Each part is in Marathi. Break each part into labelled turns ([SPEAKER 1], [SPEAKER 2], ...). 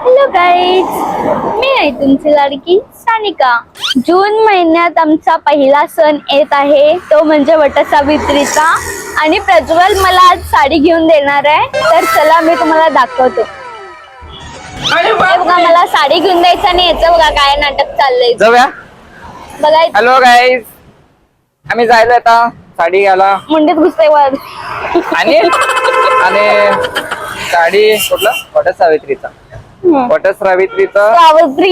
[SPEAKER 1] हॅलो गाईज, मी आहे तुमची लाडकी सानिका. जून महिन्यात आमचा पहिला सण येत आहे, तो म्हणजे वटसावित्रीचा. आणि प्रज्वल मला आज साडी घेऊन देणार आहे, तर चला मी तुम्हाला दाखवतो. हे बघा, मला साडी घेऊन द्यायचं आणि याचं बघा काय नाटक चाललंय.
[SPEAKER 2] जाऊया
[SPEAKER 1] बघायचं.
[SPEAKER 2] हॅलो गाईज, आम्ही जायला आता साडी घ्यायला.
[SPEAKER 1] मुंडीत घुसते वर
[SPEAKER 2] आणि साडी कुठला वटसावित्रीचा
[SPEAKER 1] सावित्री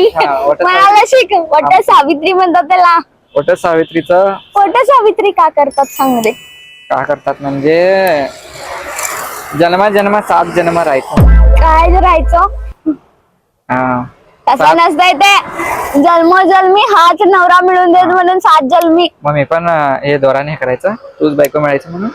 [SPEAKER 1] मला शिक. वटसावित्री म्हणतात त्याला.
[SPEAKER 2] वटसावित्रीचं
[SPEAKER 1] वटसावित्री का करतात सांग रे.
[SPEAKER 2] का करतात म्हणजे जन्मा 7 जन्म राहायचं.
[SPEAKER 1] काय राहायचं? तसं नसतंय ते. जन्मोजन्मी हाच नवरा मिळून देत म्हणून 7 जन्मी.
[SPEAKER 2] मग मी पण हे दोराने हे करायचं, तूच बायको मिळायचं म्हणून.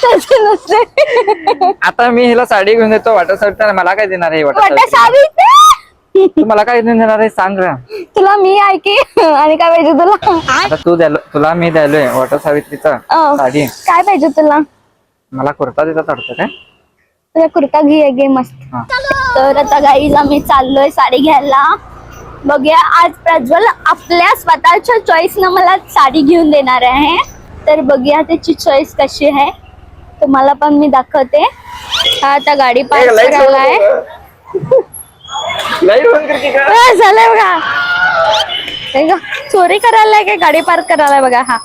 [SPEAKER 1] तसं नसतंय.
[SPEAKER 2] आता मी हिला साडी घेऊन देतो वटसावित्री, मला काय देणार आहे
[SPEAKER 1] वटसावित्री?
[SPEAKER 2] तू मला काय देणार आहे सांग रे.
[SPEAKER 1] तुला मी आहे की आणि काय पाहिजे तुला?
[SPEAKER 2] आता तुला मी द्यालोय वटसावित्रीचा साडी.
[SPEAKER 1] काय पाहिजे तुला?
[SPEAKER 2] मला कुर्ता देतात वाटतं काय?
[SPEAKER 1] तुला कुर्ता घे मस्त. तर आता गाईज आम्ही चाललोय साडी घ्यायला. बघूया, आज प्रज्वल आपल्या स्वतःच्या चॉईस न मला साडी घेऊन देणार आहे. तर बघूया त्याची चॉईस कशी आहे, तुम्हाला पण मी दाखवते. हा आता गाडी पार्क करायला आहे. झालंय बघा, चोरी करायला काय गाडी पार्क करायला बघा. हा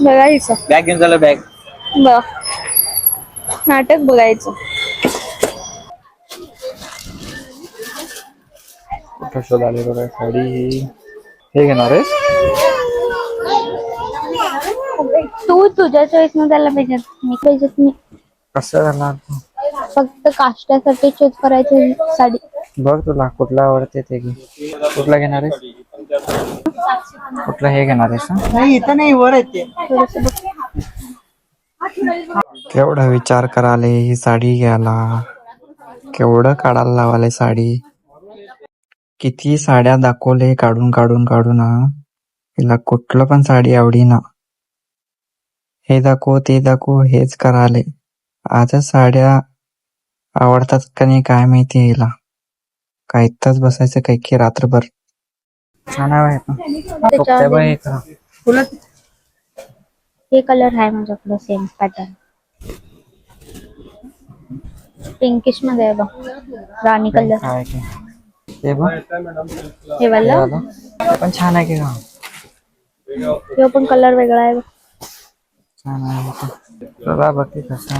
[SPEAKER 1] बघायचं,
[SPEAKER 2] बॅग घेऊन झालं. बॅग
[SPEAKER 1] बघ, नाटक बघायचं.
[SPEAKER 2] शोध आले बघा. साडी हे घेणार आहे
[SPEAKER 1] तू तुझ्या चॉईस न त्याला पाहिजे. मी पाहिजेत मी
[SPEAKER 2] कसं करणार?
[SPEAKER 1] फक्त काष्ट्यासाठी चूज करायची साडी.
[SPEAKER 2] बघ तुला कुठला आवडते ते घे. कुठला घेणार आहे? कुठला हे घेणार आहेस?
[SPEAKER 3] नाही इथं नाही, वर येते.
[SPEAKER 2] केवढा विचार कराले ही साडी घ्यायला, केवढं काढायला लावाले साडी. किती साड्या दाखवले काढून हिला कुठलं पण साडी आवडी ना. हे दाखव ते दाखव हेच कराले. आजच साड्या आवडतात का नाही काय माहिती हिला. काय इथंच बसायचं काय की रात्रभर. छान आहे.
[SPEAKER 1] हे कलर आहे माझ्याकडे सेम पॅटर्न. पिंकिश मध्ये आहे बघ, राणी कलर.
[SPEAKER 2] हे बघ,
[SPEAKER 1] हे वाला
[SPEAKER 2] पण छान आहे की का?
[SPEAKER 1] हे पण कलर वेगळा आहे.
[SPEAKER 2] छान आहे बघ की कसं.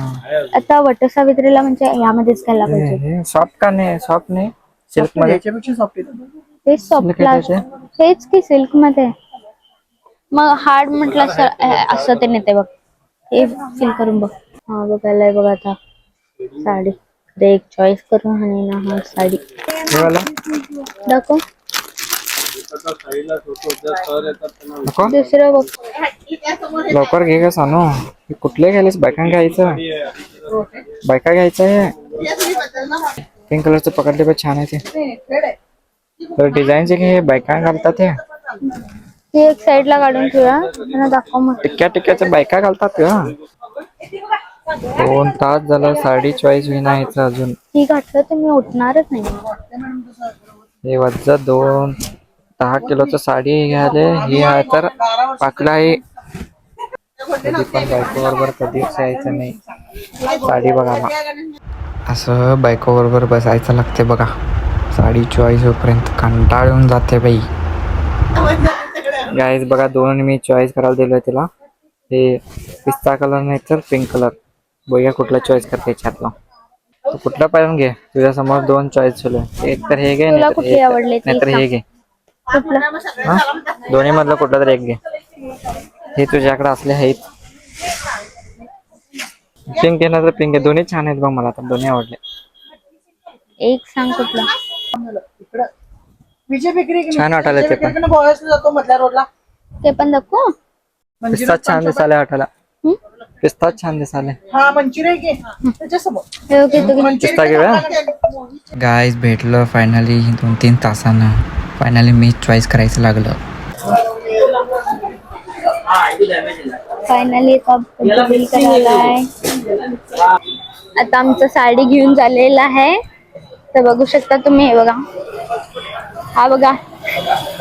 [SPEAKER 1] आता वटसावित्रीला म्हणजे यामध्येच घ्यायला पाहिजे.
[SPEAKER 2] सॉफ्ट का नाही? सॉफ्ट नाही, सिल्क मध्ये.
[SPEAKER 1] ते सॉफ्ट, हेच की सिल्क मध्ये. मग हार्ड म्हटलं असं ते नेते बघ. हे फील करून बघ. हा बघायला बघ आता साडी. एक चॉईस करून आणि ना हा साडी दाखव. दुसरं बघ.
[SPEAKER 2] लवकर घे का सानू. कुठले घ्यायलेस? बायका घ्यायचं, बायका घ्यायचं आहे. पिंक कलरचं पकडले पण छान आहे ते. तर डिझाईनचे घे, बायका घालतात हे.
[SPEAKER 1] एक साइड ला काढून ठेवा, दाखव मग.
[SPEAKER 2] टिक्क्याच्या बायका घालतात का? 2 तास झालं साडी चॉईस होईना ह्याचं अजून.
[SPEAKER 1] ही घातलं तर मी उठणारच नाही.
[SPEAKER 2] हे वज्ज 10 किलोचं साडी घ्यायले. ही आहे तर पाकला आहे. कधी पण बायको बरोबर कधीच यायचं नाही साडी बघायला. असं बायको बरोबर बसायचं लागते बघा. साडी चॉईस होईपर्यंत कंटाळून जाते बाई. गाईज बघा, 2 मी चॉईस करायला दिलोय तिला. हे पिस्ता कलर नाही तर पिंक कलर. बघूया कुठला चॉईस करते याच्यातला. तू कुठला पाहिजे घे. तुझ्या समोर 2 चॉईस झाले. एक तर हे घे, नाहीतर हे घे. दोन्ही मधलं कुठलं तर एक घे. हे तुझ्याकडे असले आहेत. पिंक घेणार तर पिंक आहे. दोन्ही छान आहेत बघ, मला तर दोन्ही आवडले.
[SPEAKER 1] एक सांग कुठला.
[SPEAKER 2] छान वाटायला ते पण.
[SPEAKER 1] ते पण दाखव.
[SPEAKER 2] पिस्ता छान दिसायला वाटायला. पिस्ता छान दिसायला. पिस्ता घेऊया. गाईज भेटलं फायनली 2-3 तासानं. फायनली मी चॉईस करायचं लागलं.
[SPEAKER 1] फायनली बिल करायला आहे. आता आमचं साडी घेऊन झालेलं आहे. तर बघू शकता तुम्ही, हे बघा, हा बघा.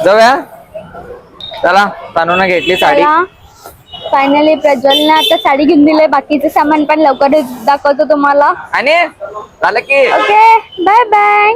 [SPEAKER 2] जाऊया चला. तनुने घेतली साडी.
[SPEAKER 1] फायनली प्रज्वलने आता साडी घेऊन दिले. बाकीचं सामान पण लवकरच दाखवतो तुम्हाला.
[SPEAKER 2] आणि झालं की
[SPEAKER 1] ओके, बाय बाय.